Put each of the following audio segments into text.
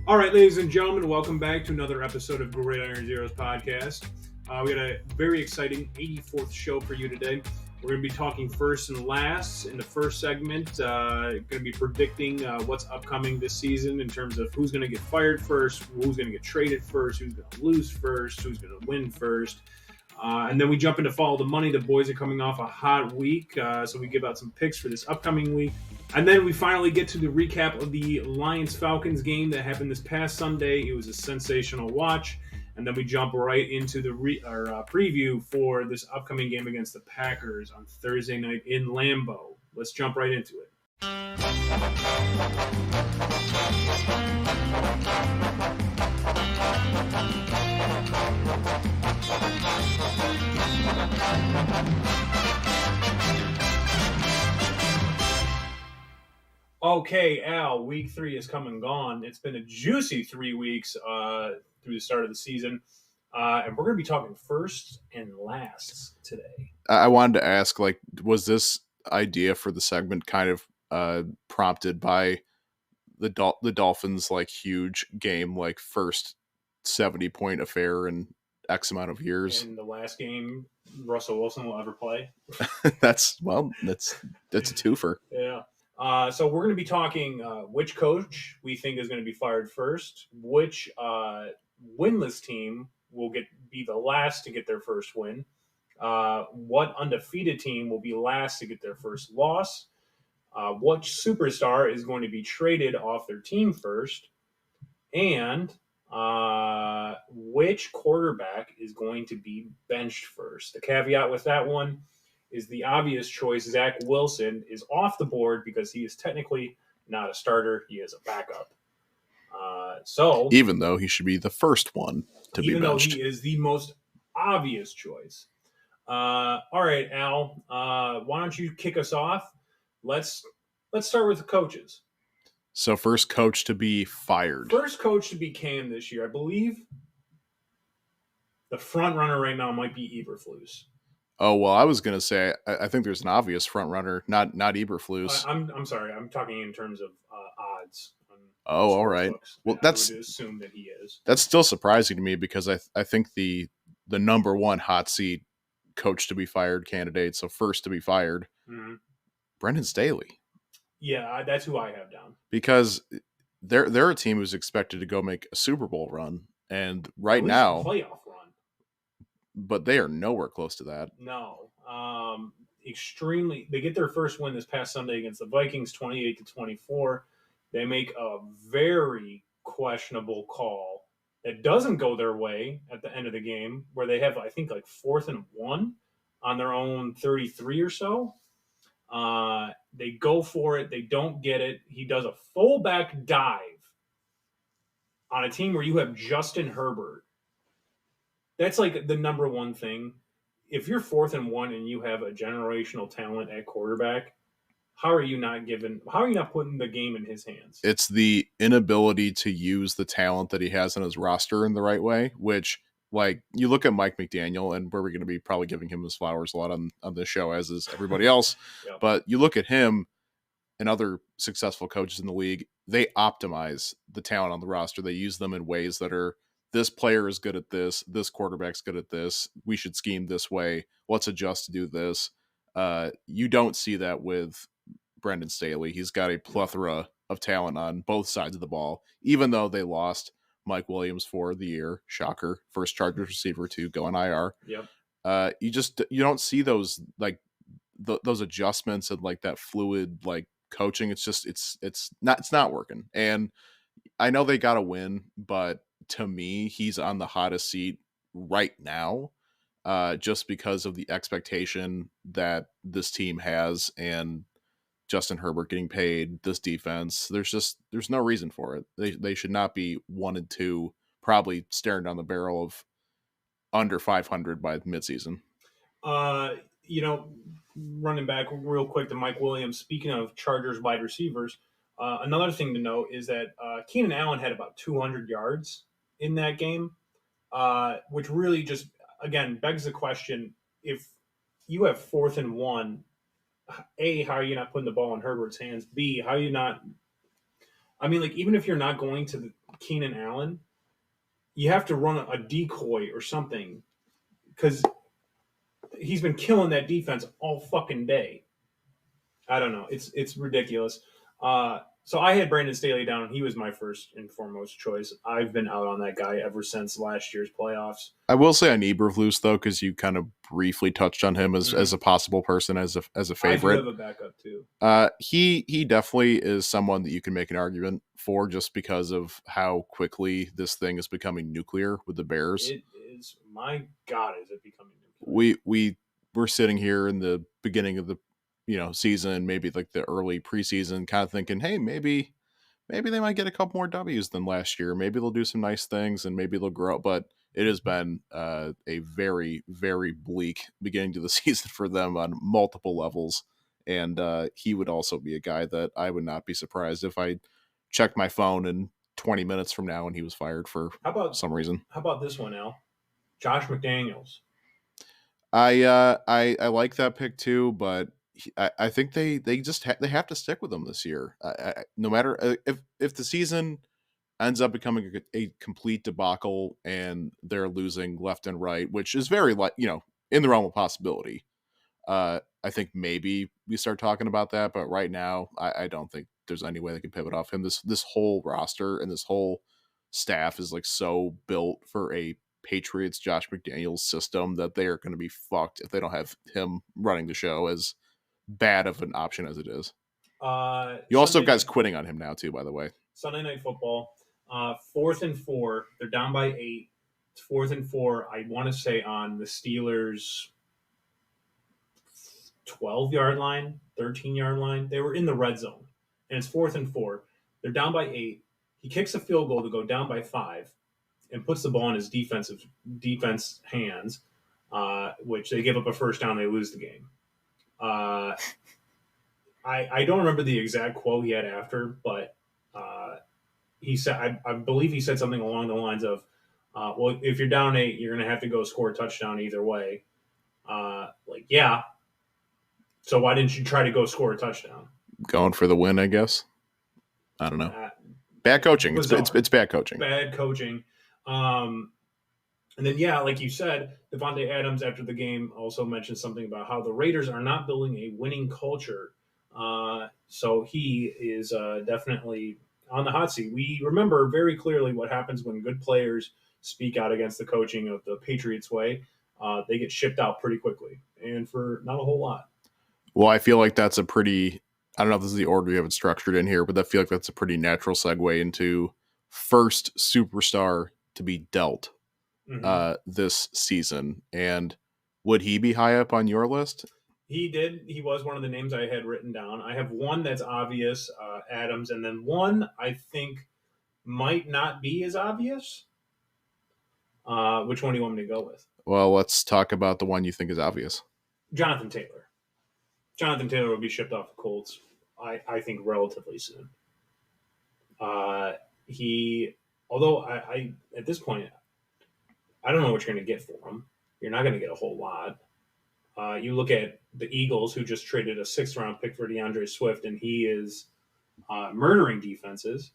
All right, ladies and gentlemen, welcome back to another episode of Gridiron Zeros podcast. We got a very exciting 84th show for you today. We're going to be talking first and last in the first segment. Going to be predicting what's upcoming this season in terms of who's going to get fired first, who's going to get traded first, who's going to lose first, who's going to win first. And then we jump into Follow the Money. The boys are coming off a hot week, so we give out some picks for this upcoming week. And then we finally get to the recap of the Lions-Falcons game that happened this past Sunday. It was a sensational watch. And then we jump right into the preview for this upcoming game against the Packers on Thursday night in Lambeau. Let's jump right into it. Okay, Al, week 3 has come and gone. It's been a juicy 3 weeks through the start of the season. And we're going to be talking first and last today. I wanted to ask, was this idea for the segment kind of prompted by the Dolphins' huge game, first 70-point affair in X amount of years? In the last game Russell Wilson will ever play. That's a twofer. Yeah. So we're going to be talking which coach we think is going to be fired first, which winless team will be the last to get their first win, what undefeated team will be last to get their first loss, what superstar is going to be traded off their team first, and which quarterback is going to be benched first. The caveat with that one is the obvious choice. Zach Wilson is off the board because he is technically not a starter. He is a backup. So even though he should be the first one to be benched. Even though he is the most obvious choice. All right, Al, why don't you kick us off? Let's start with the coaches. So first coach to be fired. First coach to be canned this year. I believe the front runner right now might be Eberflus. Oh, well, I was going to say, I think there's an obvious front runner, not Eberflus. I'm sorry. I'm talking in terms of odds. Oh, all right. Well, I would assume that he is. That's still surprising to me because I think the number one hot seat coach to be fired candidate, so first to be fired, Brendan Staley. Yeah, that's who I have down. Because they're a team who's expected to go make a Super Bowl run, and right now playoff run. But they are nowhere close to that. No. Extremely. They get their first win this past Sunday against the Vikings, 28-24. They make a very questionable call that doesn't go their way at the end of the game, where they have, I think, 4th and 1 on their own 33 or so. They go for it. They don't get it. He does a fullback dive on a team where you have Justin Herbert. That's the number one thing. If you're 4th and 1 and you have a generational talent at quarterback, how are you not putting the game in his hands? It's the inability to use the talent that he has on his roster in the right way, which, you look at Mike McDaniel, and we're going to be probably giving him his flowers a lot on this show, as is everybody else. Yep. But you look at him and other successful coaches in the league, they optimize the talent on the roster. They use them in ways that are, this player is good at this quarterback's good at this, we should scheme this way, let's adjust to do this. You don't see that with Brendan Staley. He's got a plethora of talent on both sides of the ball, even though they lost Mike Williams for the year. Shocker. First Chargers receiver to go on IR. Yep. You don't see those those adjustments and that fluid coaching. It's just it's not working. And I know they got to win, but to me, he's on the hottest seat right now, just because of the expectation that this team has and Justin Herbert getting paid, this defense. There's no reason for it. They should not be 1 and 2, probably staring down the barrel of under 500 by midseason. Running back real quick to Mike Williams, speaking of Chargers wide receivers, another thing to note is that Keenan Allen had about 200 yards in that game, which really just, again, begs the question, if you have 4th and 1, A, how are you not putting the ball in Herbert's hands? B, how are you not – I mean, even if you're not going to Keenan Allen, you have to run a decoy or something because he's been killing that defense all fucking day. I don't know. It's ridiculous. So I had Brandon Staley down. He was my first and foremost choice. I've been out on that guy ever since last year's playoffs. I will say on Eberflus though, because you kind of briefly touched on him as a possible person as a favorite. I do have a backup too. He definitely is someone that you can make an argument for just because of how quickly this thing is becoming nuclear with the Bears. It is. My God, is it becoming nuclear? We were sitting here in the beginning of the season, maybe like the early preseason, kind of thinking, hey, maybe they might get a couple more W's than last year. Maybe they'll do some nice things and maybe they'll grow. But it has been a very, very bleak beginning to the season for them on multiple levels. And he would also be a guy that I would not be surprised if I checked my phone in 20 minutes from now and he was fired for some reason. How about this one, Al? Josh McDaniels. I like that pick too, but I think they have to stick with them this year. No matter if the season ends up becoming a complete debacle and they're losing left and right, which is very in the realm of possibility. I think maybe we start talking about that, but right now I don't think there's any way they can pivot off him. This whole roster and this whole staff is like so built for a Patriots Josh McDaniels system that they are going to be fucked if they don't have him running the show, as bad of an option as it is. You also have guys quitting on him now too, by the way. Sunday Night Football, 4th and 4. They're down by 8. It's 4th and 4. I want to say on the Steelers' 12-yard line, 13-yard line. They were in the red zone, and it's 4th and 4. They're down by 8. He kicks a field goal to go down by 5 and puts the ball in his defense hands, which they give up a first down. They lose the game. I don't remember the exact quote he had after, but he said, I believe he said something along the lines of, well, if you're down 8, you're going to have to go score a touchdown either way. Yeah. So why didn't you try to go score a touchdown? Going for the win, I guess. I don't know. Bad coaching. It's bad coaching. Bad coaching. And then, like you said, Devontae Adams after the game also mentioned something about how the Raiders are not building a winning culture. So he is definitely on the hot seat. We remember very clearly what happens when good players speak out against the coaching of the Patriots way. They get shipped out pretty quickly and for not a whole lot. Well, I feel like that's a pretty, I don't know if this is the order you have it structured in here, but I feel like that's a pretty natural segue into first superstar to be dealt this season. And would he be high up on your list? He did. He was one of the names I had written down. I have one that's obvious, Adams, and then one I think might not be as obvious. Which one do you want me to go with? Well, let's talk about the one you think is obvious. Jonathan Taylor. Jonathan Taylor will be shipped off the Colts, I think, relatively soon. Although I at this point, I don't know what you're going to get for him. You're not going to get a whole lot. You look at the Eagles, who just traded a 6th-round pick for DeAndre Swift, and he is murdering defenses.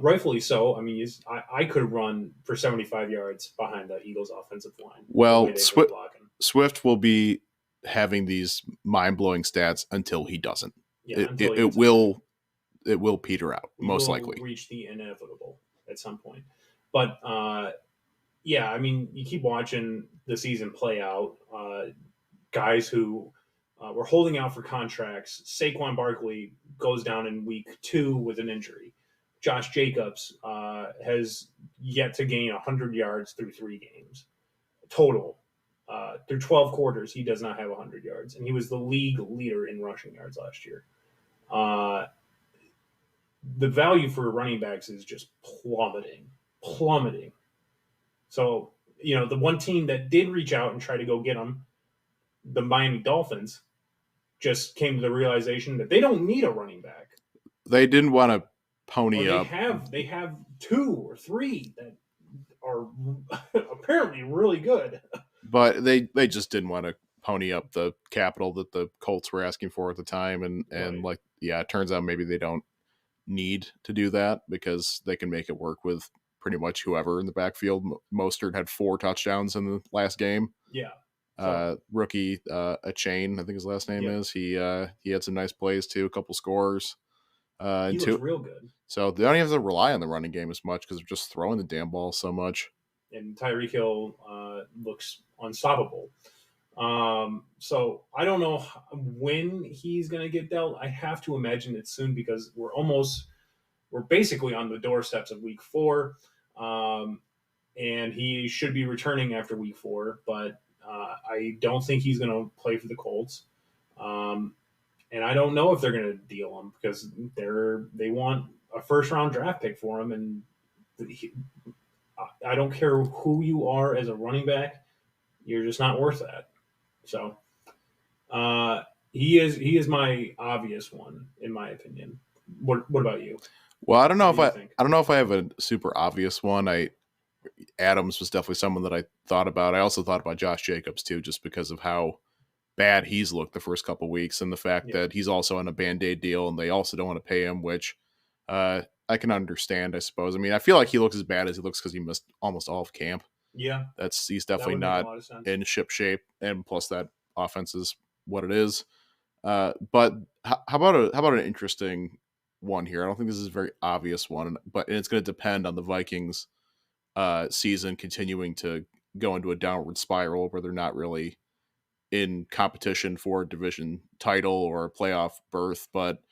Rightfully so. I mean, I could run for 75 yards behind the Eagles' offensive line. Well, Swift will be having these mind-blowing stats until he doesn't. Yeah, it will peter out, most likely. Reach the inevitable at some point. But, I mean, you keep watching the season play out. Guys who were holding out for contracts. Saquon Barkley goes down in week 2 with an injury. Josh Jacobs has yet to gain 100 yards through 3 games. Total. Through 12 quarters, he does not have 100 yards. And he was the league leader in rushing yards last year. The value for running backs is just plummeting. So, the one team that did reach out and try to go get him, the Miami Dolphins, just came to the realization that they don't need a running back. They didn't want to pony up. They have 2 or 3 that are apparently really good. But they just didn't want to pony up the capital that the Colts were asking for at the time. And right. It turns out maybe they don't need to do that because they can make it work with pretty much whoever in the backfield. Mostert had 4 touchdowns in the last game. Yeah. Rookie a chain, I think his last name is. He had some nice plays too, a couple scores. He looks real good. So they don't even have to rely on the running game as much because they're just throwing the damn ball so much. And Tyreek Hill looks unstoppable. So I don't know when he's going to get dealt. I have to imagine it soon because we're basically on the doorsteps of week 4. And he should be returning after week 4, but I don't think he's going to play for the Colts. And I don't know if they're going to deal him because they want a first-round draft pick for him, and I don't care who you are as a running back, you're just not worth that. So he is my obvious one in my opinion. What about you? Well, I don't know if I have a super obvious one. Adams was definitely someone that I thought about. I also thought about Josh Jacobs too, just because of how bad he's looked the first couple weeks and the fact that he's also on a Band-Aid deal and they also don't want to pay him, which I can understand, I suppose. I mean, I feel like he looks as bad as he looks because he missed almost all of camp. Yeah. He's definitely not in ship shape, and plus that offense is what it is. But how about an interesting one here? I don't think this is a very obvious one, but it's going to depend on the Vikings season continuing to go into a downward spiral where they're not really in competition for a division title or a playoff berth. But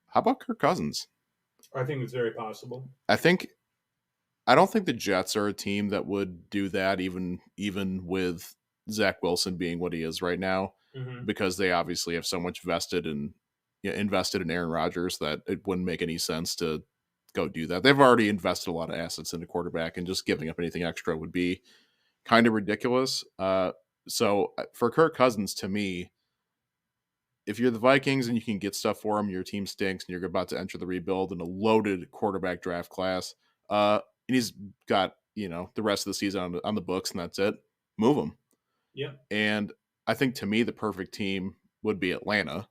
how about Kirk Cousins? I think it's very possible. I don't think the Jets are a team that would do that, even with Zach Wilson being what he is right now, because they obviously have so much invested in Aaron Rodgers that it wouldn't make any sense to go do that. They've already invested a lot of assets in a quarterback, and just giving up anything extra would be kind of ridiculous. So for Kirk Cousins, to me, if you're the Vikings and you can get stuff for him, your team stinks, and you're about to enter the rebuild in a loaded quarterback draft class, and he's got the rest of the season on the books, and that's it. Move him. Yeah. And I think to me the perfect team would be Atlanta.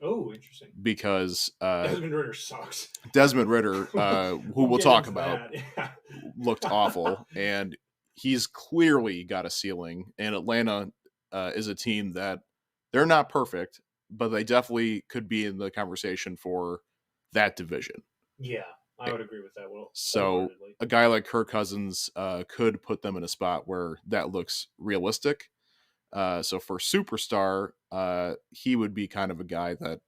Oh, interesting. Because Desmond Ridder sucks. Desmond Ridder, who we'll talk about, looked awful, and he's clearly got a ceiling. And Atlanta is a team that they're not perfect, but they definitely could be in the conversation for that division. Yeah, I would agree with that. Well, so a guy like Kirk Cousins could put them in a spot where that looks realistic. So for superstar, he would be kind of a guy that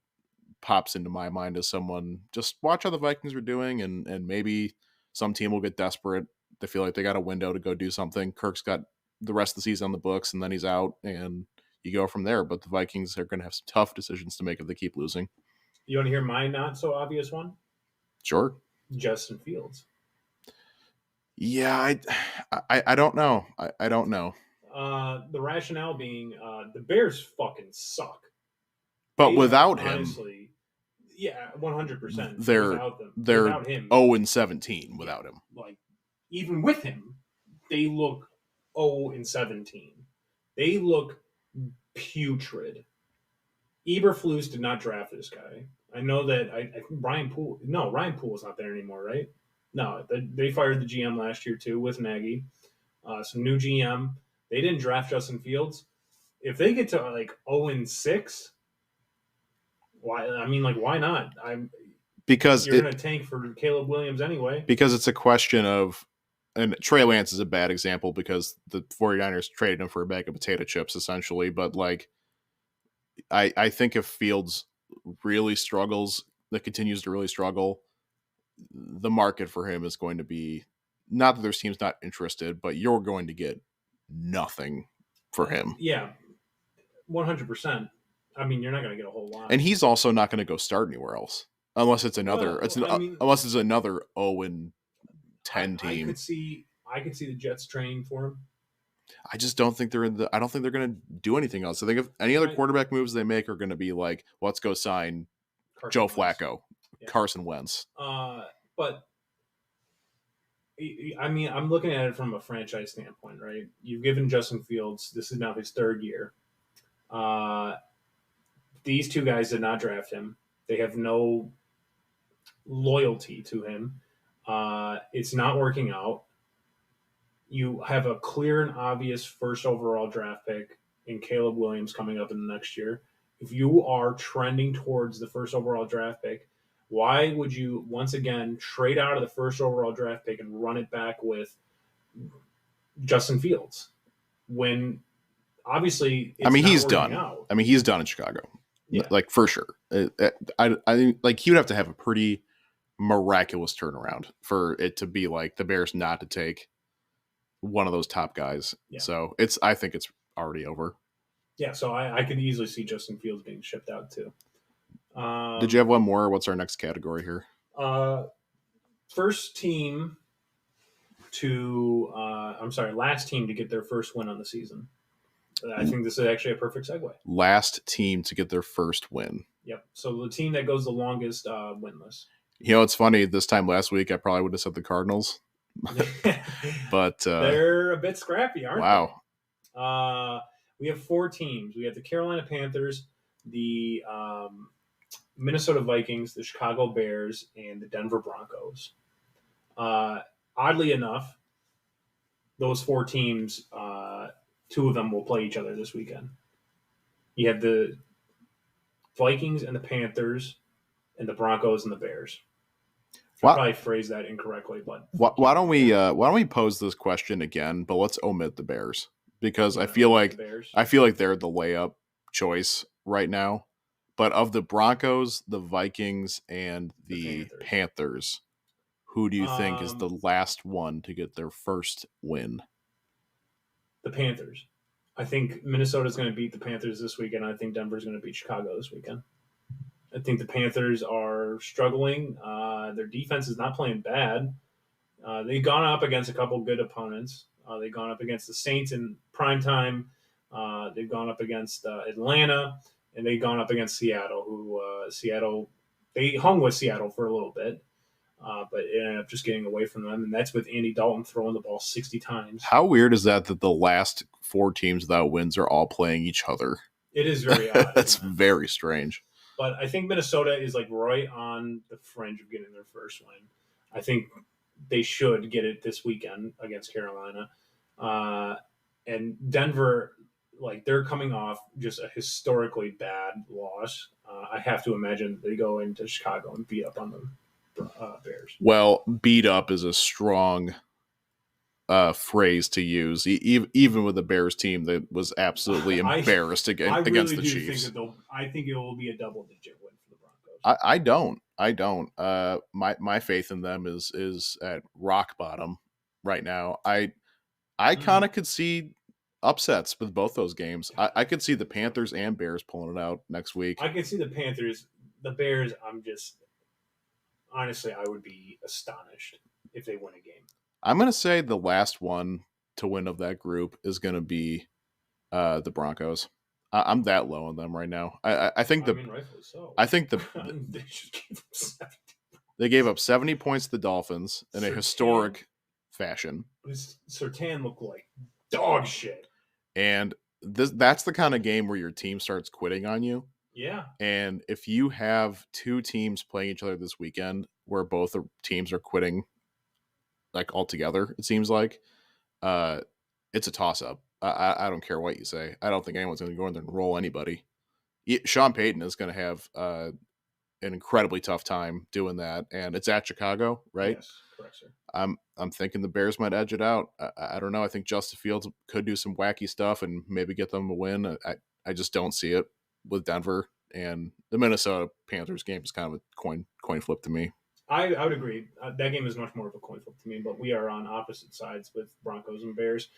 pops into my mind as someone, just watch how the Vikings are doing, and maybe some team will get desperate. They feel like they got a window to go do something. Kirk's got the rest of the season on the books, and then he's out, and you go from there. But the Vikings are going to have some tough decisions to make if they keep losing. You want to hear my not so obvious one? Sure. Justin Fields. Yeah, I don't know. I don't know. The rationale being the Bears fucking suck. But without him, honestly, yeah, 100%. They're without him, 0-17 without him. Like even with him, they look 0-17. They look putrid. Eberflus did not draft this guy. I know that. I think Ryan Poole is not there anymore, right? No, they fired the GM last year too with Nagy. Some new GM. They didn't draft Justin Fields. If they get to like 0-6, why? I mean, like, why not? Because you're going to tank for Caleb Williams anyway. Because it's a question of, and Trey Lance is a bad example because the 49ers traded him for a bag of potato chips essentially. But like, I think if Fields really struggles, that continues to really struggle, the market for him is going to be, not that there's teams not interested, but you're going to get nothing for him. Yeah, 100%. I mean, you're not going to get a whole lot. And he's also not going to go start anywhere else unless it's another. Unless it's another 0-10 team. I could see the Jets training for him. I just don't think they're I don't think they're going to do anything else. I think if any other quarterback moves they make are going to be like, let's go sign Joe Flacco, Carson Wentz. But I mean, I'm looking at it from a franchise standpoint, right? You've given Justin Fields, this is now his 3rd year. These two guys did not draft him. They have no loyalty to him. It's not working out. You have a clear and obvious first overall draft pick in Caleb Williams coming up in the next year. If you are trending towards the first overall draft pick, why would you once again trade out of the first overall draft pick and run it back with Justin Fields when obviously it's not he's working done. out? He's done in Chicago, Yeah. like for sure. I think like he would have to have a pretty miraculous turnaround for it to be like the Bears not to take one of those top guys. Yeah. So I think it's already over. Yeah, so I could easily see Justin Fields being shipped out too. Did you have one more? What's our next category here? Last team to get their first win on the season. I think this is actually a perfect segue. Last team to get their first win. Yep. So the team that goes the longest winless. It's funny. This time last week, I probably would have said the Cardinals. But they're a bit scrappy, aren't wow. they? We have 4 teams. We have the Carolina Panthers, the Minnesota Vikings, the Chicago Bears, and the Denver Broncos. Oddly enough, those 4 teams, 2 of them will play each other this weekend. You have the Vikings and the Panthers, and the Broncos and the Bears. I probably phrased that incorrectly, but why don't we pose this question again? But let's omit the Bears because I feel like they're the layup choice right now. But of the Broncos, the Vikings, and the Panthers, who do you think is the last one to get their first win? The Panthers. I think Minnesota's going to beat the Panthers this weekend. I think Denver's going to beat Chicago this weekend. I think the Panthers are struggling. Their defense is not playing bad. They've gone up against a couple good opponents. They've gone up against the Saints in primetime. They've gone up against Atlanta, and they've gone up against Seattle. They hung with Seattle for a little bit, but it ended up just getting away from them, and that's with Andy Dalton throwing the ball 60 times. How weird is that the last 4 teams without wins are all playing each other? It is very odd. That's very strange. But I think Minnesota is like right on the fringe of getting their first win. I think they should get it this weekend against Carolina. And Denver, like they're coming off just a historically bad loss. I have to imagine they go into Chicago and beat up on the Bears. Well, beat up is a strong phrase to use, even with the Bears team that was absolutely embarrassed against the Chiefs. I think it will be a double-digit win for the Broncos. I don't. My faith in them is at rock bottom right now. I kind of could see upsets with both those games. I could see the Panthers and Bears pulling it out next week. I could see the Panthers. The Bears, honestly, I would be astonished if they win a game. I'm going to say the last one to win of that group is going to be the Broncos. I'm that low on them right now. I think rightfully so. I think they gave up 70 points to the Dolphins in a historic fashion. Surtain looked like dog shit. And that's the kind of game where your team starts quitting on you. Yeah. And if you have 2 teams playing each other this weekend where both the teams are quitting like altogether, it seems like it's a toss-up. I don't care what you say. I don't think anyone's going to go in there and roll anybody. Sean Payton is going to have an incredibly tough time doing that, and it's at Chicago, right? Yes, correct, sir. I'm thinking the Bears might edge it out. I don't know. I think Justin Fields could do some wacky stuff and maybe get them a win. I just don't see it with Denver, and the Minnesota Panthers game is kind of a coin flip to me. I would agree. That game is much more of a coin flip to me, but we are on opposite sides with Broncos and Bears.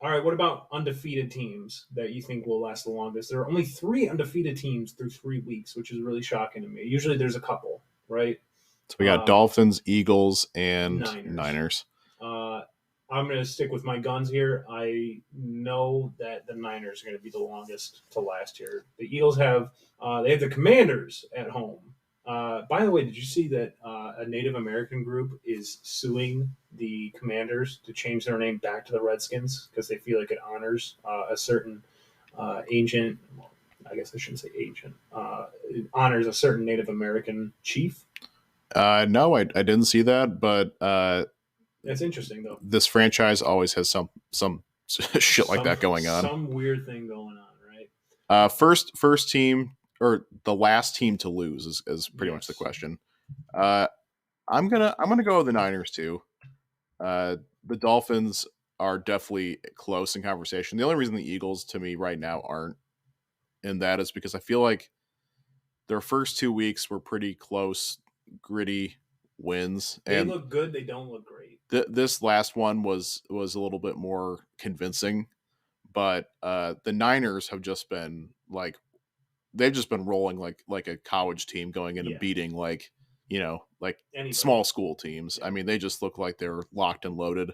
All right, what about undefeated teams that you think will last the longest? There are only 3 undefeated teams through 3 weeks, which is really shocking to me. Usually there's a couple, right? So we got Dolphins, Eagles, and Niners. I'm going to stick with my guns here. I know that the Niners are going to be the longest to last here. The Eagles have the Commanders at home. By the way, did you see that a Native American group is suing the Commanders to change their name back to the Redskins because they feel like it honors a certain ancient, I guess I shouldn't say agent. It honors a certain Native American chief. No, I didn't see that, but That's interesting though. this franchise always has some shit like that going on. Some weird thing going on, right? First team or the last team to lose is pretty much the question. I'm gonna go with the Niners too. The Dolphins are definitely close in conversation. The only reason the Eagles to me right now aren't in that is because I feel like their first 2 weeks were pretty close, gritty wins. They and look good. They don't look great. This last one was a little bit more convincing, but the Niners have just been they've just been rolling like a college team going in and beating like anybody. Small school teams. I mean, they just look like they're locked and loaded.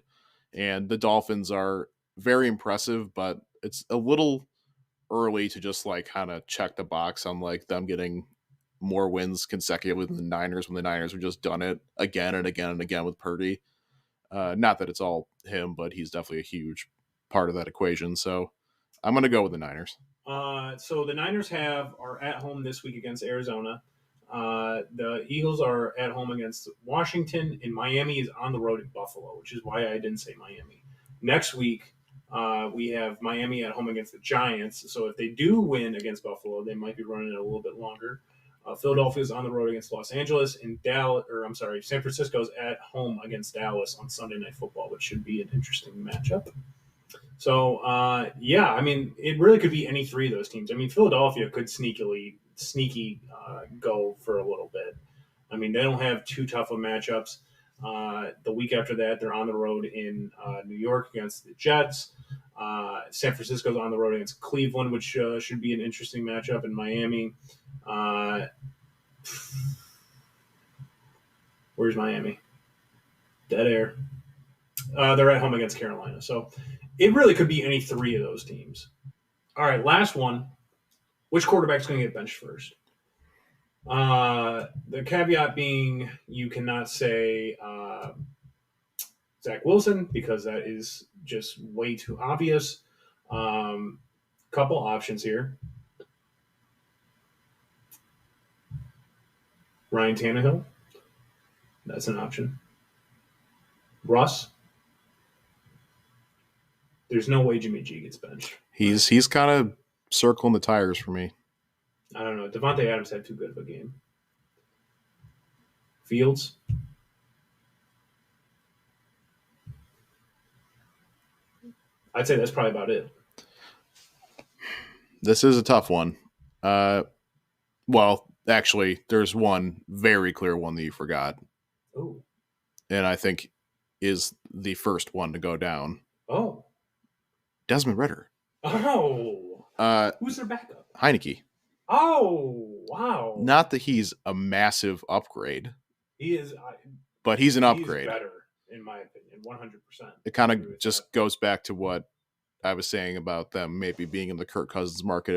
And the Dolphins are very impressive, but it's a little early to just like kind of check the box on like them getting more wins consecutively than the Niners when the Niners have just done it again and again and again with Purdy. Not that it's all him, but he's definitely a huge part of that equation. So I'm going to go with the Niners. So the Niners are at home this week against Arizona. The Eagles are at home against Washington, and Miami is on the road at Buffalo, which is why I didn't say Miami. Next week, we have Miami at home against the Giants. So if they do win against Buffalo, they might be running it a little bit longer. Philadelphia is on the road against Los Angeles, and San Francisco is at home against Dallas on Sunday Night Football, which should be an interesting matchup. So, I mean, it really could be any three of those teams. I mean, Philadelphia could sneaky go for a little bit. I mean, they don't have too tough of matchups. The week after that, they're on the road in New York against the Jets. San Francisco's on the road against Cleveland, which should be an interesting matchup in Miami. Where's Miami? Dead air. They're at home against Carolina. So it really could be any three of those teams. All right, last one. Which quarterback's going to get benched first? The caveat being you cannot say Zach Wilson because that is just way too obvious. Couple options here. Ryan Tannehill. That's an option. Russ. There's no way Jimmy G gets benched. He's kind of circling the tires for me. I don't know. Devontae Adams had too good of a game. Fields. I'd say that's probably about it. This is a tough one. Well, actually, there's one very clear one that you forgot. Oh. And I think is the first one to go down. Oh. Desmond Ridder. Oh. Who's their backup? Heineke. Oh, wow. Not that he's a massive upgrade. He is. But he's an upgrade. He's better, in my opinion, 100%. It kind of just goes back to what I was saying about them maybe being in the Kirk Cousins market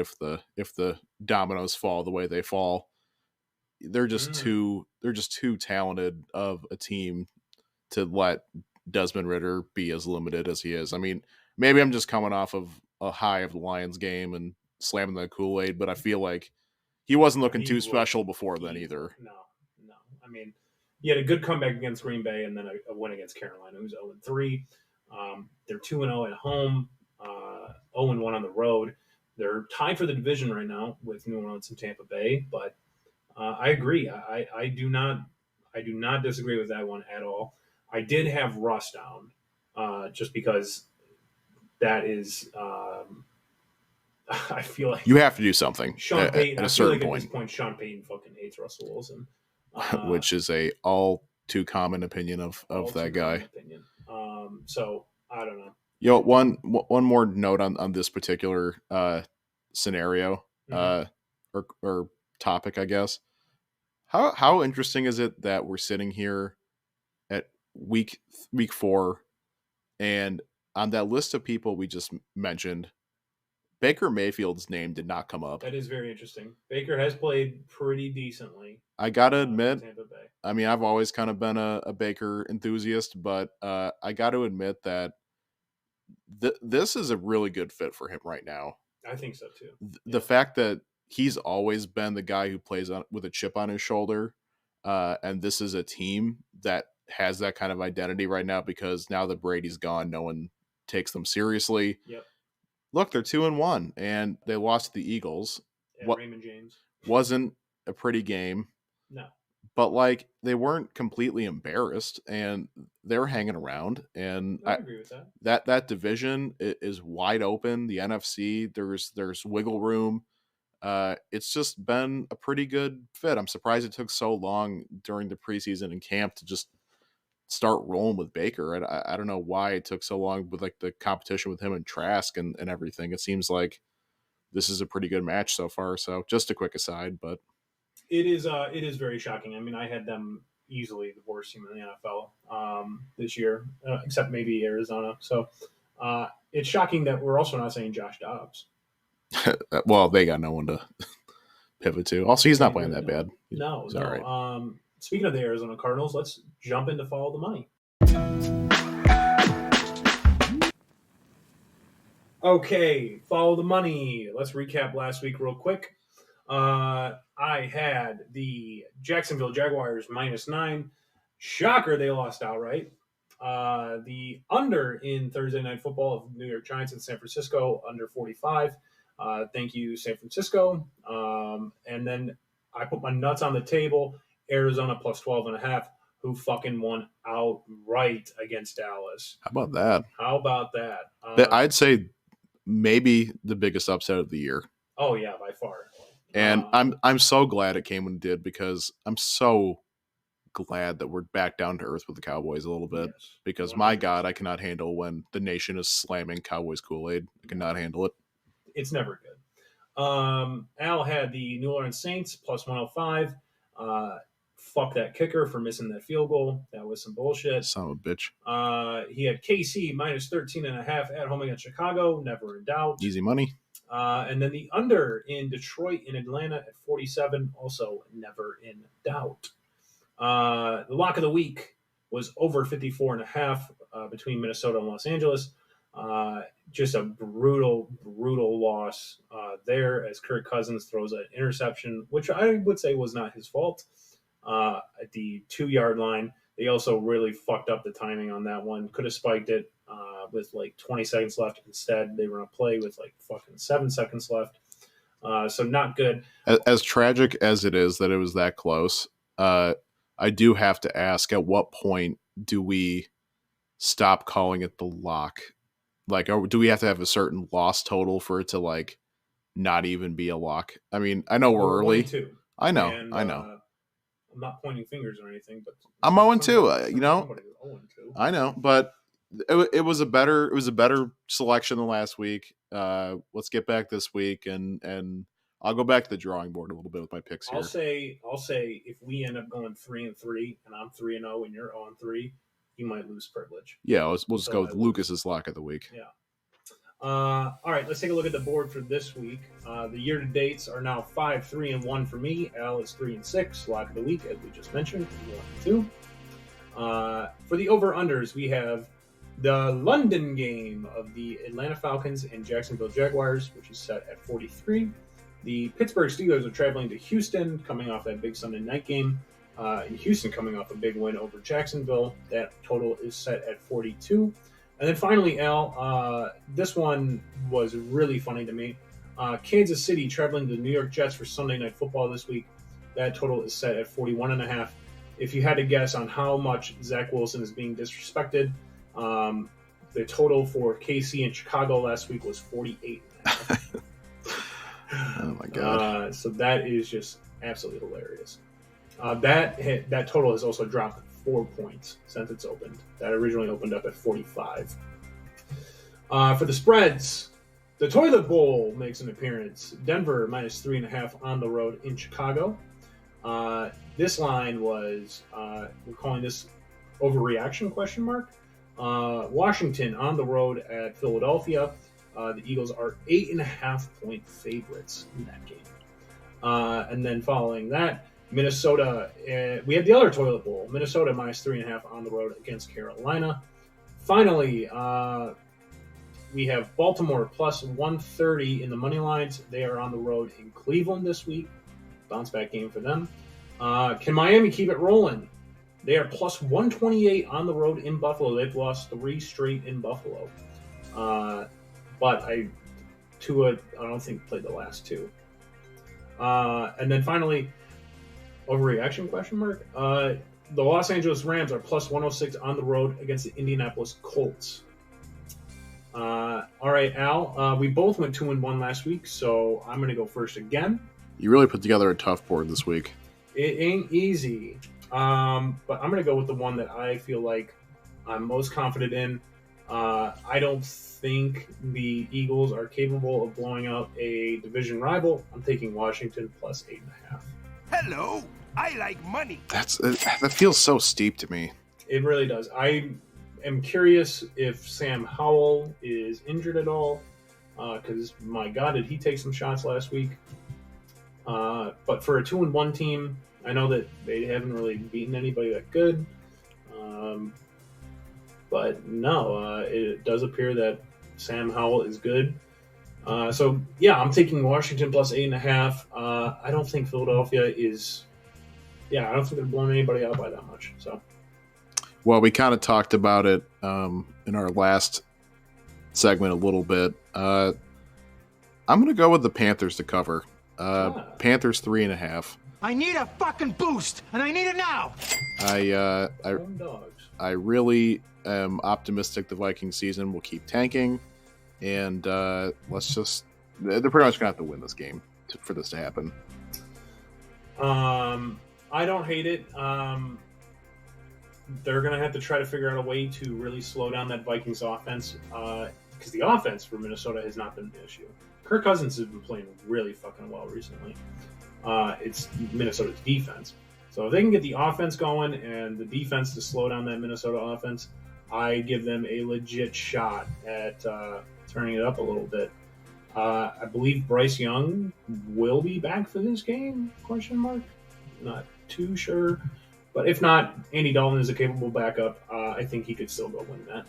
if the dominoes fall the way they fall. They're just too talented of a team to let Desmond Ridder be as limited as he is. I mean, maybe I'm just coming off of a high of the Lions game and slamming the Kool-Aid, but I feel like he wasn't looking too special before then either. No. I mean, he had a good comeback against Green Bay and then a win against Carolina, who's 0-3. They're 2-0 at home, 0-1 on the road. They're tied for the division right now with New Orleans and Tampa Bay, but I agree. I do not disagree with that one at all. I did have Russ down just because that is I feel like you have to do something Sean Payton, at a certain point. At this point, Sean Payton fucking hates Russell Wilson. Which is a all too common opinion of that guy. So I don't know. One more note on this particular scenario or topic, I guess. How interesting is it that we're sitting here at week 4, and on that list of people we just mentioned, Baker Mayfield's name did not come up. That is very interesting. Baker has played pretty decently. I gotta admit, I mean, I've always kind of been a Baker enthusiast, but I got to admit that this is a really good fit for him right now. I think so too. The fact that he's always been the guy who plays with a chip on his shoulder, and this is a team that has that kind of identity right now because now that Brady's gone, no one takes them seriously. Yep. Look, they're 2-1, and they lost to the Eagles. Raymond James. Wasn't a pretty game. No. But, like, they weren't completely embarrassed, and they were hanging around. And I agree with that. That division is wide open. The NFC, there's wiggle room. It's just been a pretty good fit. I'm surprised it took so long during the preseason and camp to just start rolling with Baker. I don't know why it took so long with, like, the competition with him and Trask and everything. It seems like this is a pretty good match so far. So just a quick aside, but it is very shocking. I mean, I had them easily the worst team in the NFL this year, except maybe Arizona. So it's shocking that we're also not saying Josh Dobbs. Well, they got no one to pivot to. Also, he's not playing that bad. No, he's all right. Speaking of the Arizona Cardinals, let's jump into Follow the Money. Okay, Follow the Money. Let's recap last week real quick. I had the Jacksonville Jaguars -9. Shocker, they lost outright. The under in Thursday Night Football of New York Giants in San Francisco, under 45. Thank you, San Francisco. And then I put my nuts on the table. Arizona +12.5, who fucking won outright against Dallas. How about that? How about that? I'd say maybe the biggest upset of the year. Oh yeah, by far. And I'm so glad it came when it did because I'm so glad that we're back down to earth with the Cowboys a little bit. Yes, because 100%. My God, I cannot handle when the nation is slamming Cowboys Kool-Aid. I cannot handle it. It's never good. Al had the New Orleans Saints +105. Fuck that kicker for missing that field goal. That was some bullshit. Son of a bitch. He had KC -13.5 at home against Chicago. Never in doubt. Easy money. And then the under in Detroit and Atlanta at 47. Also never in doubt. The lock of the week was over 54.5 between Minnesota and Los Angeles. Just a brutal loss there as Kirk Cousins throws an interception, which I would say was not his fault. At the 2-yard line, they also really fucked up the timing on that one. Could have spiked it with like 20 seconds left. Instead, they were on a play with like fucking 7 seconds left. So not good. As tragic as it is that it was that close, I do have to ask, at what point do we stop calling it the lock? Like, do we have to have a certain loss total for it to, like, not even be a lock? I mean, I know we're early. 1-2. I know. I'm not pointing fingers or anything, but I'm 0-2. You know, I know, but it was a better selection than last week. Let's get back this week, and I'll go back to the drawing board a little bit with my picks here. I'll say if we end up going 3-3 and I'm 3-0 and you're 0-3, you might lose privilege. Yeah, we'll just go with Lucas's lock of the week. Yeah. All right, let's take a look at the board for this week. The year-to-dates are now 5-3-1 for me. Al is 3-6. Lock of the week, as we just mentioned, 1-2. For the over-unders, we have the London game of the Atlanta Falcons and Jacksonville Jaguars, which is set at 43. The Pittsburgh Steelers are traveling to Houston, coming off that big Sunday night game. In Houston, coming off a big win over Jacksonville. That total is set at 42. And then finally, Al, this one was really funny to me. Kansas City traveling to the New York Jets for Sunday Night Football this week. That total is set at 41.5. If you had to guess on how much Zach Wilson is being disrespected, the total for KC and Chicago last week was 48.5. Oh my God. So that is just absolutely hilarious. That total has also dropped 4 points since it's opened. That originally opened up at 45. For the spreads, the Toilet Bowl makes an appearance. Denver -3.5 on the road in Chicago. This line was, we're calling this overreaction ? Washington on the road at Philadelphia. The Eagles are 8.5-point favorites in that game. And then following that, Minnesota, we had the other Toilet Bowl. Minnesota -3.5 on the road against Carolina. Finally, We have Baltimore plus 130 in the money lines. They are on the road in Cleveland this week. Bounce back game for them. Can Miami keep it rolling? They are plus 128 on the road in Buffalo. They've lost 3 straight in Buffalo. But Tua, I don't think played the last 2. And then finally, overreaction question mark. The Los Angeles Rams are plus 106 on the road against the Indianapolis Colts. All right, Al. We both went 2-1 last week, so I'm going to go first again. You really put together a tough board this week. It ain't easy, but I'm going to go with the one that I feel like I'm most confident in. I don't think the Eagles are capable of blowing out a division rival. I'm taking Washington plus 8.5. Hello, I like money. That feels so steep to me. It really does. I am curious if Sam Howell is injured at all, because my God, did he take some shots last week? But for a 2-1 team, I know that they haven't really beaten anybody that good. But no, it does appear that Sam Howell is good. So yeah, I'm taking Washington plus 8.5. I don't think Philadelphia is. Yeah, I don't think they're blowing anybody out by that much. So. Well, we kind of talked about it in our last segment a little bit. I'm going to go with the Panthers to cover. Panthers 3.5. I need a fucking boost, and I need it now. I really am optimistic the Viking season will keep tanking, and they're pretty much going to have to win this game for this to happen. I don't hate it. They're going to have to try to figure out a way to really slow down that Vikings offense, because the offense for Minnesota has not been the issue. Kirk Cousins has been playing really fucking well recently. It's Minnesota's defense. So if they can get the offense going and the defense to slow down that Minnesota offense, I give them a legit shot at turning it up a little bit. I believe Bryce Young will be back for this game, ? Not too sure. But if not, Andy Dalton is a capable backup. I think he could still go win that.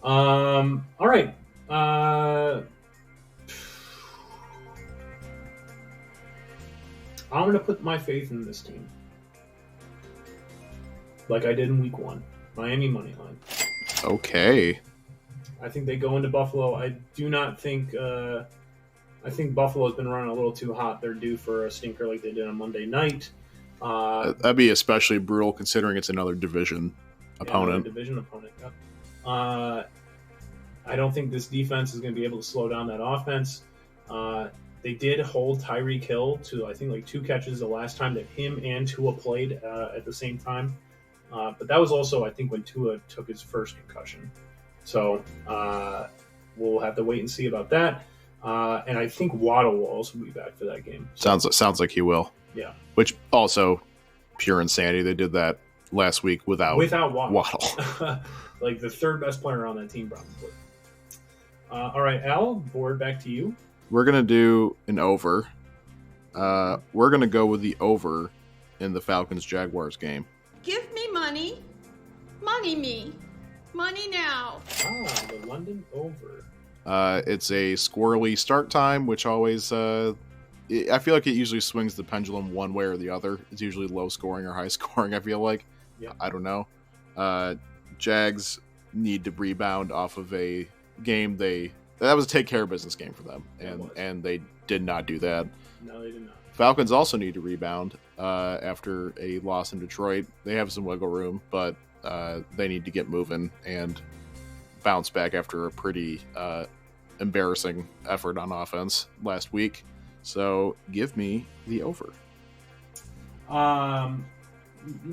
All right. I'm going to put my faith in this team. Like I did in week 1. Miami money line. Okay. I think they go into Buffalo. I do not think... I think Buffalo's been running a little too hot. They're due for a stinker like they did on Monday night. That'd be especially brutal considering it's another division opponent. Yep. I don't think this defense is going to be able to slow down that offense. They did hold Tyreek Hill to, I think, like 2 catches the last time that him and Tua played at the same time. But that was also, I think, when Tua took his first concussion. So we'll have to wait and see about that. And I think Waddle will also be back for that game. So, sounds like he will. Yeah. Which also, pure insanity. They did that last week without Waddle. Like the 3rd best player on that team, probably. All right, Al, board back to you. We're going to do an over. We're going to go with the over in the Falcons-Jaguars game. Give me money. Money me. Money now. The London over. It's a squirrely start time, which always... I feel like it usually swings the pendulum one way or the other. It's usually low scoring or high scoring, I feel like. Yeah. I don't know. Jags need to rebound off of a game that was a take care of business game for them, and they did not do that. No, they did not. Falcons also need to rebound after a loss in Detroit. They have some wiggle room, but they need to get moving and bounce back after a pretty embarrassing effort on offense last week. So give me the over. No,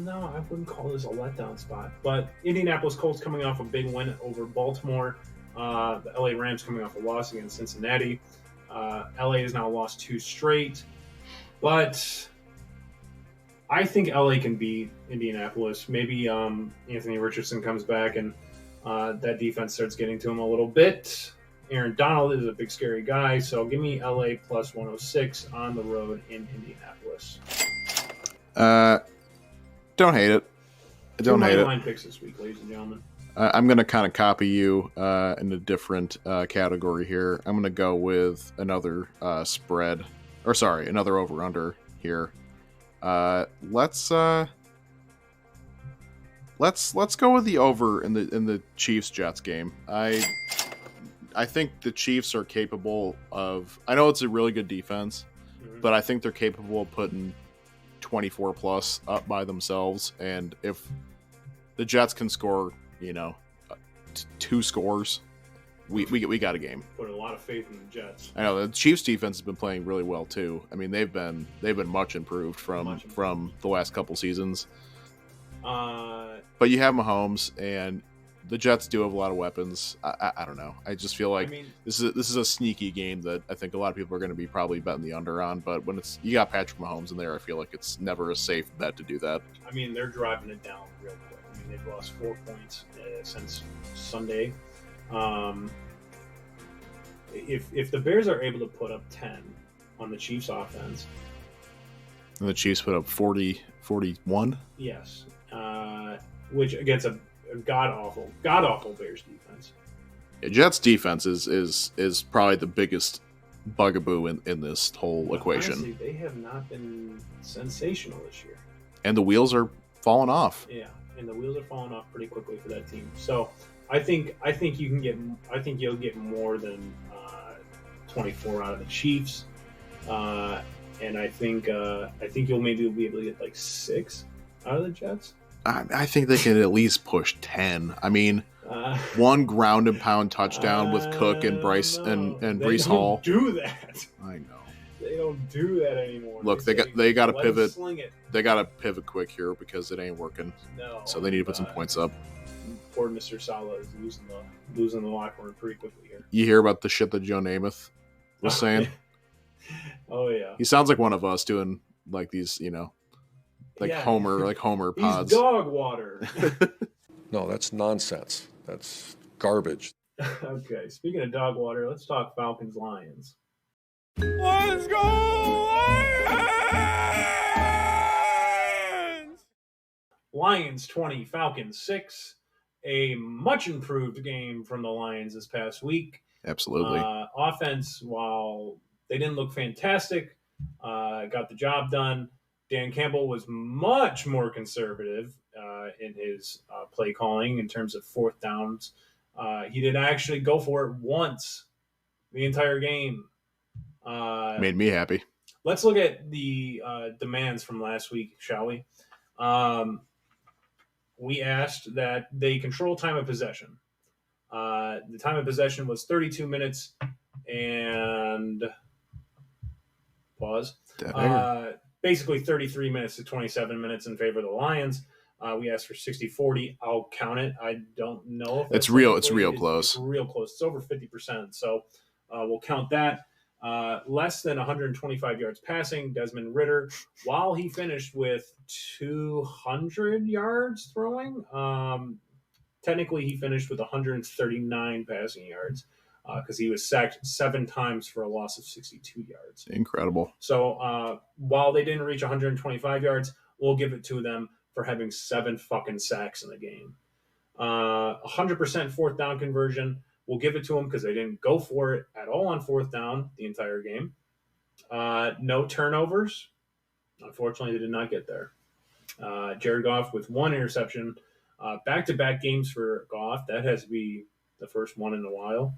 I wouldn't call this a letdown spot. But Indianapolis Colts coming off a big win over Baltimore. The LA Rams coming off a loss against Cincinnati. LA has now lost 2 straight. But I think LA can beat Indianapolis. Maybe Anthony Richardson comes back and that defense starts getting to him a little bit. Aaron Donald is a big, scary guy. So give me LA plus 106 on the road in Indianapolis. Don't hate it. I don't hate it. Line picks this week, ladies and gentlemen. I'm going to kind of copy you in a different category here. I'm going to go with another spread, or sorry, another over/under here. Let's go with the over in the Chiefs Jets game. I think the Chiefs are capable of. I know it's a really good defense, but I think they're capable of putting 24 plus up by themselves. And if the Jets can score, 2 scores, we got a game. Put a lot of faith in the Jets. I know the Chiefs defense has been playing really well too. I mean, they've been much improved from the last couple seasons. But you have Mahomes, and the Jets do have a lot of weapons. I don't know. I just feel like this is a sneaky game that I think a lot of people are going to be probably betting the under on. But when you got Patrick Mahomes in there, I feel like it's never a safe bet to do that. I mean, they're driving it down real quick. I mean, they've lost 4 points since Sunday. If the Bears are able to put up 10 on the Chiefs offense, and the Chiefs put up 41, yes, which against a god awful Bears defense. Yeah, Jets defense is probably the biggest bugaboo in this whole equation. Honestly, they have not been sensational this year, and the wheels are falling off. Yeah, and the wheels are falling off pretty quickly for that team. So I think you'll get more than 24 out of the Chiefs, and I think you'll maybe be able to get like 6 out of the Jets. I think they can at least push 10. I mean, one ground and pound touchdown with Cook and Bryce and Breece Hall. They don't do that. I know. They don't do that anymore. Look, they got to pivot. They got to pivot quick here because it ain't working. No. So they need to put some points up. Poor Mr. Salah is losing the locker room pretty quickly here. You hear about the shit that Joe Namath was saying? Oh yeah. He sounds like one of us doing like these, Homer pods. He's dog water. No, that's nonsense. That's garbage. Okay, speaking of dog water, let's talk Falcons Lions. Let's go Lions 20, Falcons 6. A much improved game from the Lions this past week. Absolutely. Offense, while they didn't look fantastic, got the job done. Dan Campbell was much more conservative in his play calling in terms of 4th downs. He did actually go for it once the entire game. Made me happy. Let's look at the demands from last week, shall we? We asked that they control time of possession. The time of possession was 32 minutes and pause. Basically 33 minutes to 27 minutes in favor of the Lions. We asked for 60-40. I'll count it. I don't know if it's real. It's real close. It's real close. It's over 50%. So we'll count that. Less than 125 yards passing. Desmond Ridder, while he finished with 200 yards throwing, technically he finished with 139 passing yards because he was sacked 7 times for a loss of 62 yards. Incredible. So while they didn't reach 125 yards, we'll give it to them for having 7 fucking sacks in the game. 100% 4th down conversion. We'll give it to them because they didn't go for it at all on 4th down the entire game. No turnovers. Unfortunately, they did not get there. Jared Goff with 1 interception. Back-to-back games for Goff. That has to be the first one in a while.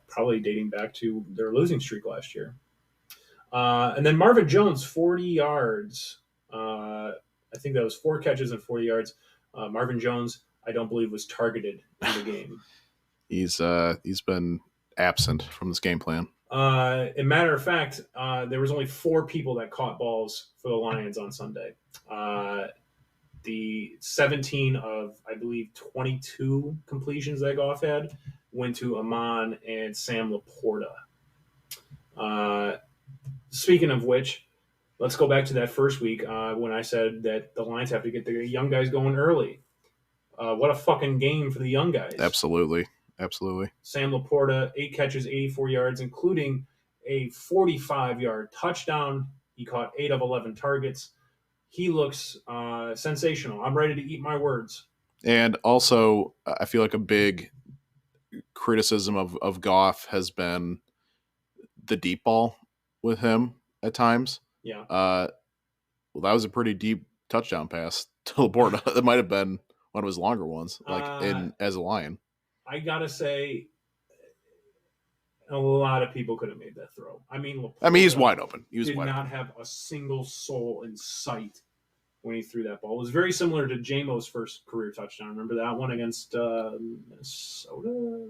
Probably dating back to their losing streak last year. And then Marvin Jones, 40 yards. I think that was 4 catches and 40 yards. Marvin Jones, I don't believe, was targeted in the game. He's been absent from this game plan. As a matter of fact, there was only 4 people that caught balls for the Lions on Sunday. The 17 of, I believe, 22 completions that Goff had went to Amon and Sam Laporta. Speaking of which, let's go back to that first week when I said that the Lions have to get the young guys going early. What a fucking game for the young guys. Absolutely. Sam Laporta, 8 catches, 84 yards, including a 45-yard touchdown. He caught 8 of 11 targets. He looks sensational. I'm ready to eat my words. And also, I feel like a big criticism of Goff has been the deep ball with him at times. Yeah. Well, that was a pretty deep touchdown pass to Laporta. That might have been one of his longer ones, as a Lion. I gotta say, a lot of people could have made that throw. I mean, he's wide open. He was did wide not open. have a single soul in sight when he threw that ball. It was very similar to Jamo's first career touchdown. Remember that one against Minnesota?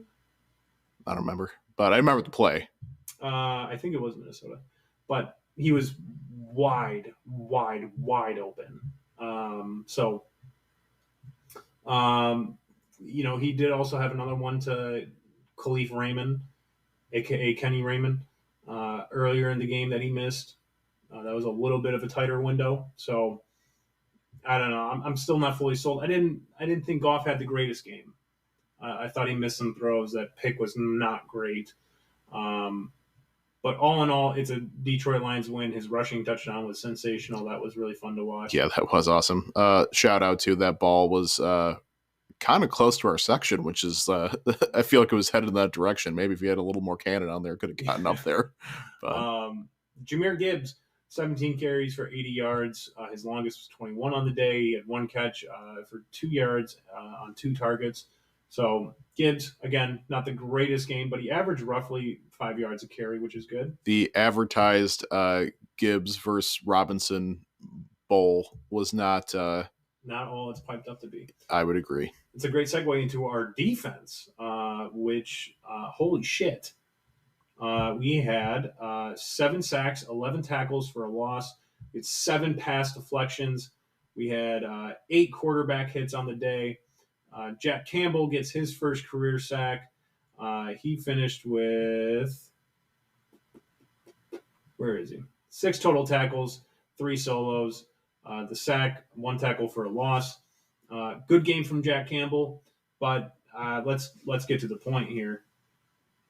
I don't remember, but I remember the play. I think it was Minnesota, but he was wide open. He did also have another one to Khalif Raymond, aka Kenny Raymond, earlier in the game that he missed. That was a little bit of a tighter window. So I don't know. I'm still not fully sold. I didn't think Goff had the greatest game. I thought he missed some throws. That pick was not great. But all in all, it's a Detroit Lions win. His rushing touchdown was sensational. That was really fun to watch. Yeah, that was awesome. Shout out to that ball was kind of close to our section, which is I feel like it was headed in that direction. Maybe if you had a little more cannon on there, could have gotten up there. But Jahmyr Gibbs, 17 carries for 80 yards. His longest was 21 on the day. He had one catch for 2 yards on 2 targets. So Gibbs, again, not the greatest game, but he averaged roughly 5 yards a carry, which is good. The advertised Gibbs versus Robinson Bowl was not all it's piped up to be. I would agree. It's a great segue into our defense, which, holy shit. We had 7 sacks, 11 tackles for a loss. We had 7 pass deflections. We had 8 quarterback hits on the day. Jack Campbell gets his first career sack. He finished with, 6 total tackles, 3 solos. The sack, 1 tackle for a loss. Good game from Jack Campbell, but let's get to the point here.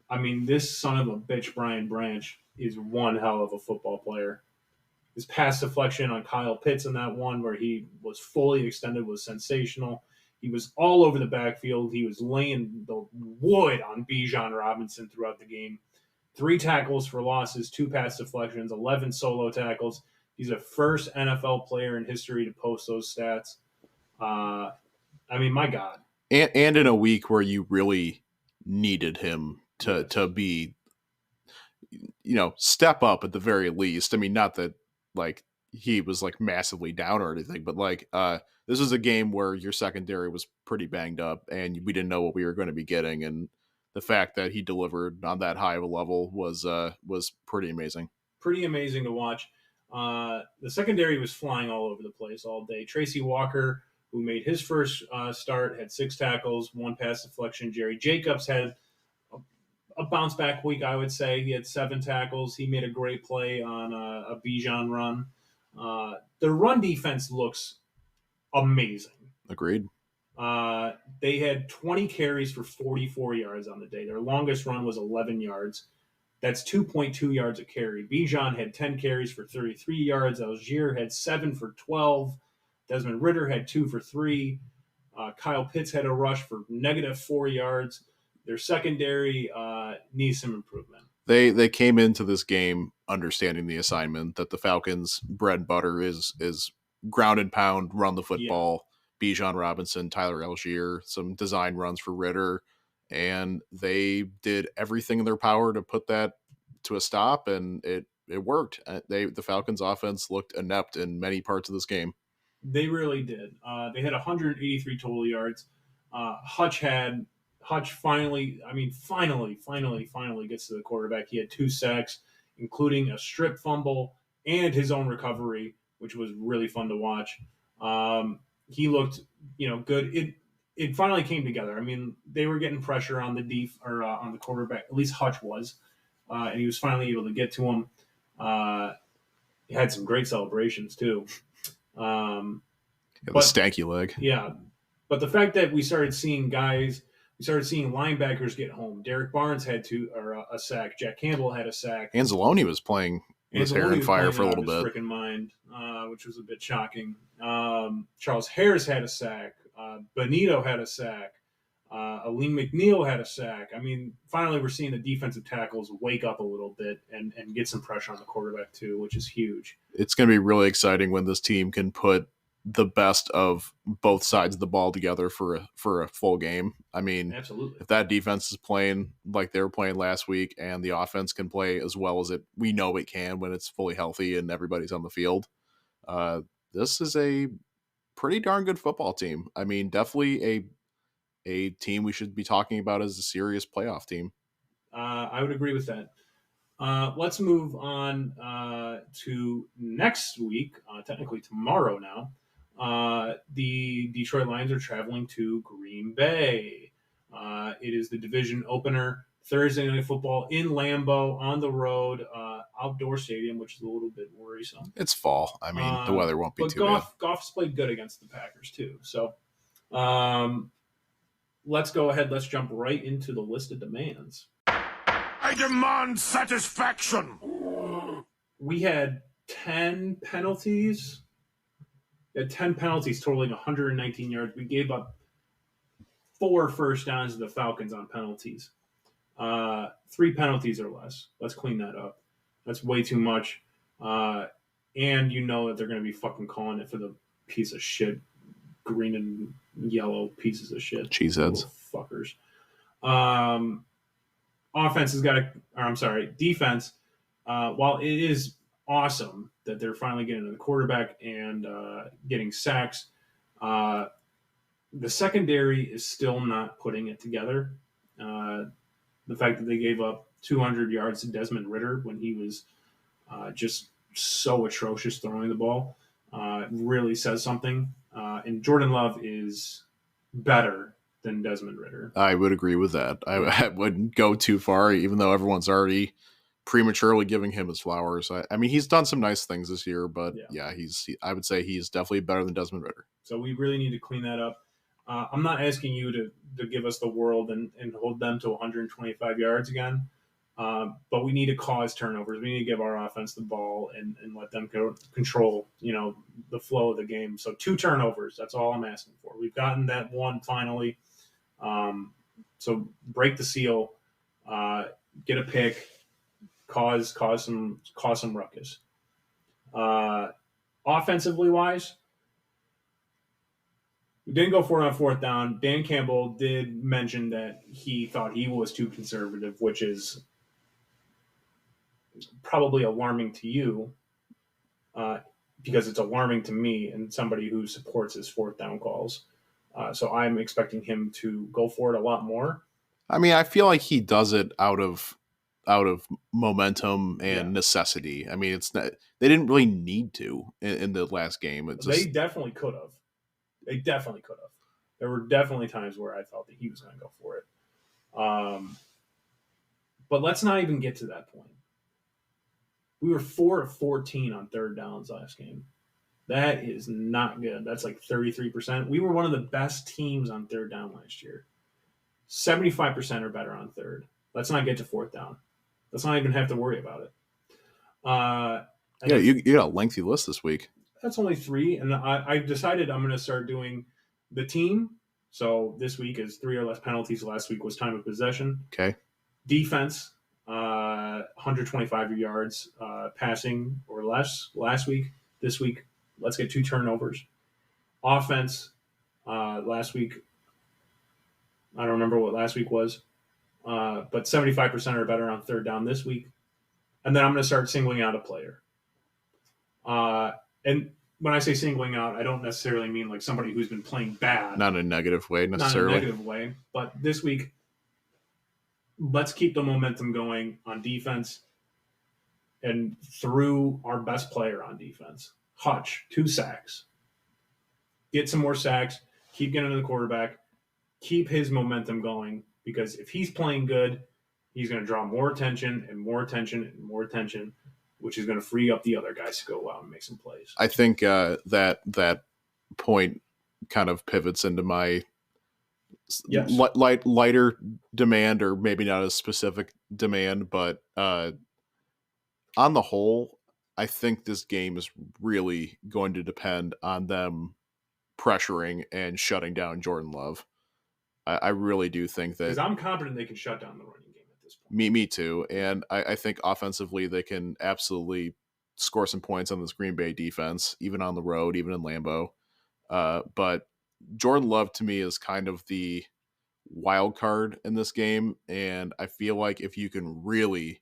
I mean, this son of a bitch, Brian Branch, is one hell of a football player. His pass deflection on Kyle Pitts in that one where he was fully extended was sensational. He was all over the backfield. He was laying the wood on Bijan Robinson throughout the game. 3 tackles for losses, 2 pass deflections, 11 solo tackles. He's the first NFL player in history to post those stats. I mean, my God. And in a week where you really needed him to be, step up at the very least. I mean, not that like he was like massively down or anything, but like this was a game where your secondary was pretty banged up and we didn't know what we were going to be getting, and the fact that he delivered on that high of a level was pretty amazing. Pretty amazing to watch. The secondary was flying all over the place all day. Tracy Walker, who made his first start, had 6 tackles, 1 pass deflection. Jerry Jacobs had a bounce back week, I would say. He had 7 tackles. He made a great play on a Bijan run. The run defense looks amazing. Agreed. They had 20 carries for 44 yards on the day. Their longest run was 11 yards. That's 2.2 yards a carry. Bijan had 10 carries for 33 yards. Algier had 7 for 12. Desmond Ridder had 2 for 3. Kyle Pitts had a rush for -4 yards. Their secondary needs some improvement. They came into this game understanding the assignment that the Falcons' bread and butter is ground and pound, run the football. Yeah. Bijan Robinson, Tyler Algier, some design runs for Ridder, and they did everything in their power to put that to a stop, and it worked. The Falcons' offense looked inept in many parts of this game. They really did. They had 183 total yards. Hutch finally gets to the quarterback. He had 2 sacks, including a strip fumble and his own recovery, which was really fun to watch. He looked, good. It finally came together. I mean, they were getting pressure on on the quarterback. At least Hutch was, and he was finally able to get to him. He had some great celebrations too. The stanky leg. Yeah, but the fact that we started seeing linebackers get home. Derek Barnes had a sack. Jack Campbell had a sack. Anzalone was playing his hair and fire for a little bit. Freaking mind, which was a bit shocking. Charles Harris had a sack. Benito had a sack. Aleem McNeil had a sack. I mean, finally we're seeing the defensive tackles wake up a little bit and get some pressure on the quarterback too, which is huge. It's going to be really exciting when this team can put the best of both sides of the ball together for a full game. I mean, absolutely. If that defense is playing like they were playing last week and the offense can play as well as we know it can when it's fully healthy and everybody's on the field, this is a pretty darn good football team. I mean, definitely a team we should be talking about as a serious playoff team. I would agree with that. Let's move on to next week, technically tomorrow now. The Detroit Lions are traveling to Green Bay. It is the division opener, Thursday Night Football in Lambeau on the road, outdoor stadium, which is a little bit worrisome. It's fall. I mean, the weather won't be too bad. Goff's played good against the Packers too. So let's go ahead. Let's jump right into the list of demands. I demand satisfaction. We had 10 penalties. We had 10 penalties totaling 119 yards. We gave up 4 first downs to the Falcons on penalties. 3 penalties or less. Let's clean that up. That's way too much. And you know that they're going to be fucking calling it for the piece of shit, green and yellow pieces of shit. Cheeseheads. Fuckers. Offense has got defense, while it is awesome that they're finally getting to the quarterback and getting sacks, the secondary is still not putting it together. The fact that they gave up 200 yards to Desmond Ridder when he was just so atrocious throwing the ball really says something. And Jordan Love is better than Desmond Ridder. I would agree with that. I wouldn't go too far, even though everyone's already prematurely giving him his flowers. I mean, he's done some nice things this year, but I would say he's definitely better than Desmond Ridder. So we really need to clean that up. I'm not asking you to give us the world and hold them to 125 yards again, but we need to cause turnovers. We need to give our offense the ball and let them control, the flow of the game. So 2 turnovers, that's all I'm asking for. We've gotten that one finally. So break the seal, get a pick, cause some ruckus. Offensively wise, we didn't go for it on 4th down. Dan Campbell did mention that he thought he was too conservative, which is probably alarming to you, because it's alarming to me and somebody who supports his 4th down calls. So I'm expecting him to go for it a lot more. I mean, I feel like he does it out of momentum and necessity. I mean, it's not, they didn't really need to in the last game. They definitely could have. There were definitely times where I thought that he was going to go for it. But let's not even get to that point. We were 4 of 14 on 3rd downs last game. That is not good. That's like 33%. We were one of the best teams on 3rd down last year. 75% or better on 3rd. Let's not get to 4th down. Let's not even have to worry about it. You got a lengthy list this week. That's only 3, and I decided I'm going to start doing the team. So this week is 3 or less penalties. Last week was time of possession. Okay. Defense, 125 yards passing or less last week. This week, let's get 2 turnovers. Offense, last week, I don't remember what last week was, but 75% or better on 3rd down this week. And then I'm going to start singling out a player. And when I say singling out, I don't necessarily mean like somebody who's been playing bad. Not in a negative way, necessarily. Not in a negative way. But this week, let's keep the momentum going on defense and through our best player on defense. Hutch, 2 sacks. Get some more sacks. Keep getting to the quarterback. Keep his momentum going, because if he's playing good, he's going to draw more attention and more attention and more attention, which is going to free up the other guys to go out and make some plays. I think that point kind of pivots into my lighter demand, or maybe not a specific demand, but on the whole, I think this game is really going to depend on them pressuring and shutting down Jordan Love. I really do think that, because I'm confident they can shut down the running game at this point. me too. And I think offensively they can absolutely score some points on this Green Bay defense, even on the road, even in Lambeau. But Jordan Love to me is kind of the wild card in this game, and I feel like if you can really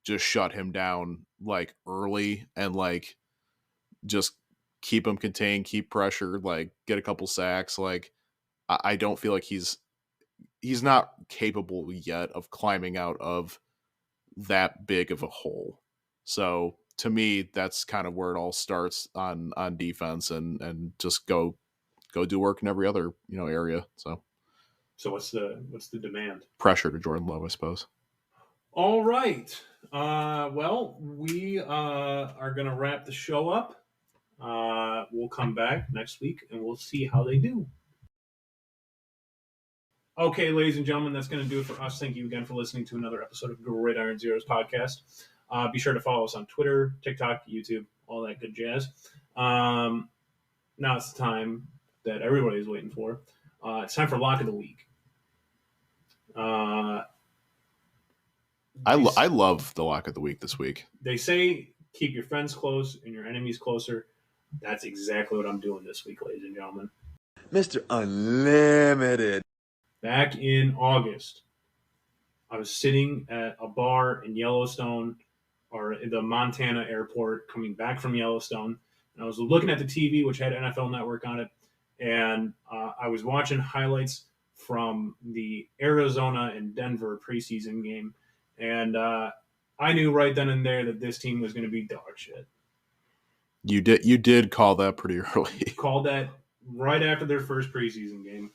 just shut him down like early and like just keep him contained, keep pressure, like get a couple sacks, like I don't feel like he's not capable yet of climbing out of that big of a hole. So to me, that's kind of where it all starts on defense, and just go do work in every other area. So what's the demand? Pressure to Jordan Love, I suppose. All right. Well, we are going to wrap the show up. We'll come back next week and we'll see how they do. Okay, ladies and gentlemen, that's going to do it for us. Thank you again for listening to another episode of Gridiron Zeros podcast. Be sure to follow us on Twitter, TikTok, YouTube, all that good jazz. Now it's the time that everybody's waiting for. It's time for Lock of the Week. I love the Lock of the Week this week. They say keep your friends close and your enemies closer. That's exactly what I'm doing this week, ladies and gentlemen. Mr. Unlimited. Back in August, I was sitting at a bar in Yellowstone, or the Montana airport, coming back from Yellowstone, and I was looking at the TV, which had NFL Network on it, and I was watching highlights from the Arizona and Denver preseason game, and I knew right then and there that this team was going to be dog shit. You did call that pretty early. Called that right after their first preseason game.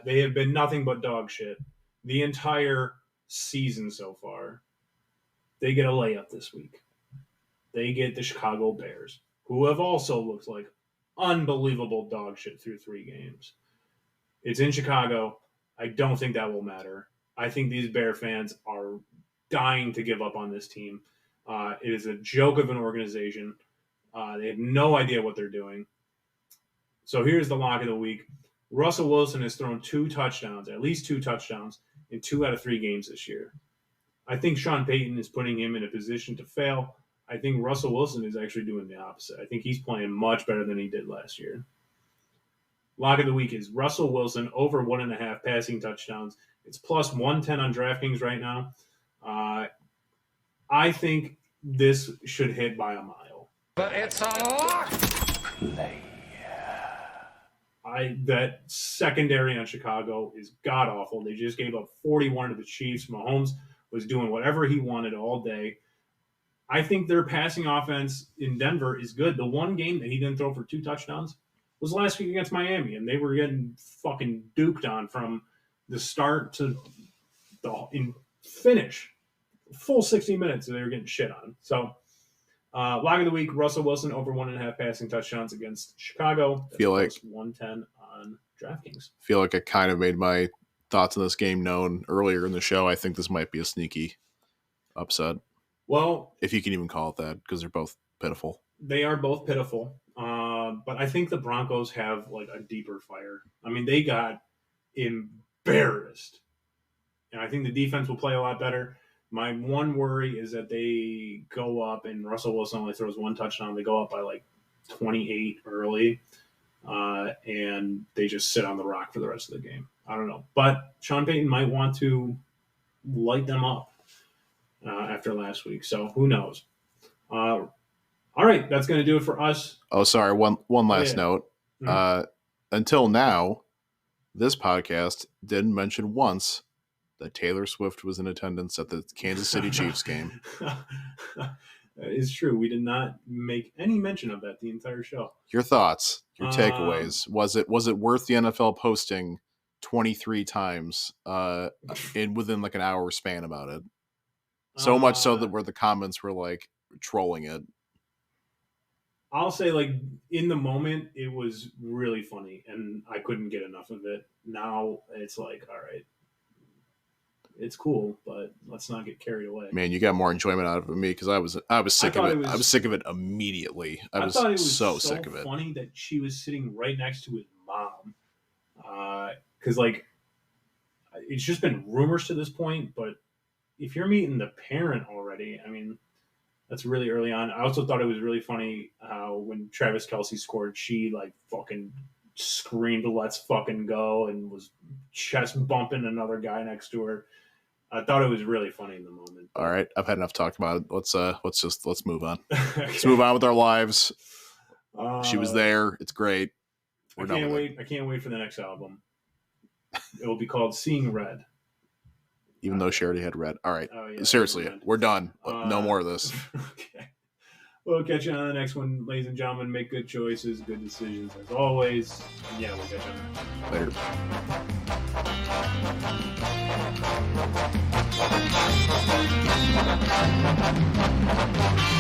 They have been nothing but dog shit the entire season so far. They get a layup this week. They get the Chicago Bears, who have also looked like unbelievable dog shit through 3 games. It's in Chicago. I don't think that will matter. I think these Bear fans are dying to give up on this team. It is a joke of an organization. They have no idea what they're doing. So here's the lock of the week. Russell Wilson has thrown 2 touchdowns, at least 2 touchdowns, in 2 out of 3 games this year. I think Sean Payton is putting him in a position to fail. I think Russell Wilson is actually doing the opposite. I think he's playing much better than he did last year. Lock of the week is Russell Wilson over 1.5 passing touchdowns. It's plus 110 on DraftKings right now. I think this should hit by a mile. But it's a lock. That secondary on Chicago is god-awful. They just gave up 41 to the Chiefs. Mahomes was doing whatever he wanted all day. I think their passing offense in Denver is good. The one game that he didn't throw for 2 touchdowns was last week against Miami, and they were getting fucking duked on from the start to the finish. Full 60 minutes, they were getting shit on. So, lock of the week, Russell Wilson over 1.5 passing touchdowns against Chicago. That's Feel like 110 on DraftKings. Feel like I kind of made my thoughts on this game known earlier in the show. I think this might be a sneaky upset. Well, if you can even call it that, because they're both pitiful. They are both pitiful. But I think the Broncos have like a deeper fire. I mean, they got embarrassed. And I think the defense will play a lot better. My one worry is that they go up and Russell Wilson only throws 1 touchdown. They go up by like 28 early. And they just sit on the rock for the rest of the game. I don't know. But Sean Payton might want to light them up after last week. So who knows? All right, that's going to do it for us. Oh, sorry. One last note. Mm-hmm. Until now, this podcast didn't mention once that Taylor Swift was in attendance at the Kansas City Chiefs game. That is true. We did not make any mention of that the entire show. Your thoughts, your takeaways. Was it worth the NFL posting 23 times within like an hour span about it? So much so that where the comments were like trolling it. I'll say, like, in the moment, it was really funny, and I couldn't get enough of it. Now it's like, all right, it's cool, but let's not get carried away. Man, you got more enjoyment out of it than me because I was sick of it. I was sick of it immediately. I thought it was so sick of it. Funny that she was sitting right next to his mom, because like it's just been rumors to this point. But if you're meeting the parent already, I mean, that's really early on. I also thought it was really funny how when Travis Kelce scored, she like fucking screamed, "Let's fucking go," and was chest bumping another guy next to her. I thought it was really funny in the moment. All right, I've had enough talk about it. Let's move on. Okay. Let's move on with our lives. She was there. It's great. I can't wait. I can't wait for the next album. It will be called Seeing Red. Even though she already had red. All right. Oh, yeah, Seriously, we're done. No more of this. Okay. We'll catch you on the next one, ladies and gentlemen. Make good choices, good decisions as always. And yeah, we'll catch you on the next. Later.